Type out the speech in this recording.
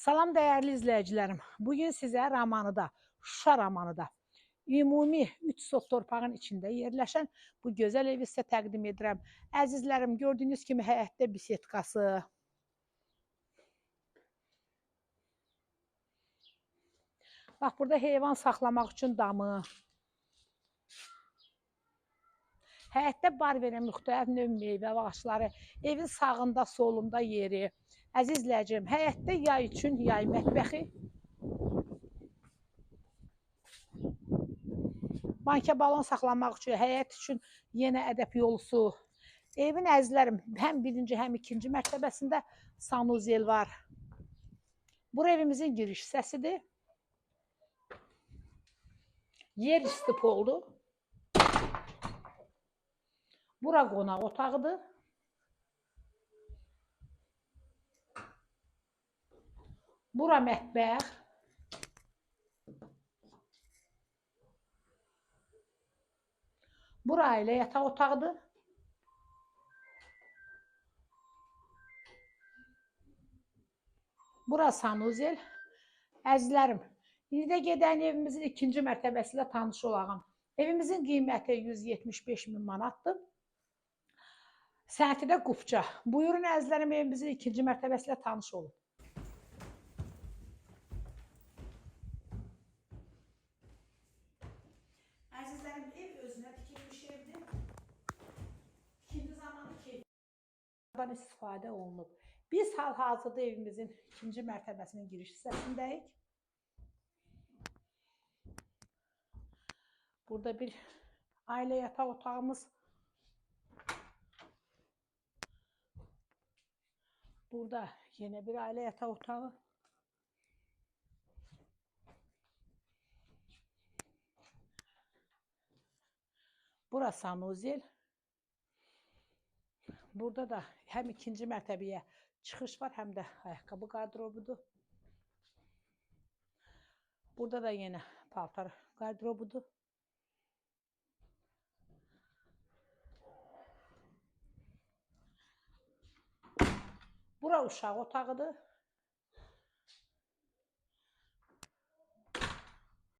Salam dəyərli izləyicilərim. Bugün sizə romanıda, Şuşa romanıda ümumi 3 sot torpağın içində yerləşən bu gözəl evi sizə təqdim edirəm. Əzizlərim, gördüyünüz kimi həyətdə bisetkası. Bax, burada heyvan saxlamaq üçün damı. Həyətdə bar verən müxtəlif növ meyvə ağacları, evin sağında, solunda yeri. Əziz izləyicim, həyətdə yay üçün yay mətbəxi. Banka balon saxlamaq üçün, həyət üçün yenə ədəb yolusu. Evin əzizlərim, həm birinci, həm ikinci mərtəbəsində sanuzel var. Bura evimizin giriş hissəsidir. Yer üstü poldur. Bura qonaq otağıdır. Bura mətbəx. Bura ailə yataq otağıdır. Bura sanuzel. Əzizlərim, indi də gedən evimizin ikinci mərtəbəsi ilə tanış olağım. Evimizin qiyməti 175 min manatdır. Sənəti də qufça. Buyurun əzizlərim, evimizin ikinci mərtəbəsi ilə tanış olun. Əzizlərim, ev özünə tikilmiş evdir. İkinci zamanı keyfiyyətdən istifadə olunub. Biz hal-hazırda evimizin ikinci mərtəbəsinin giriş hissəsindəyik. Burada bir ailə yataq otağımız. Burada yenə bir ailə yataq otağı. Bura sanuzel. Burada da həm ikinci mərtəbəyə çıxış var, həm də ayaqqabı qardırobudur. Burada da yenə paltar qardırobudur. Bura uşaq otağıdır.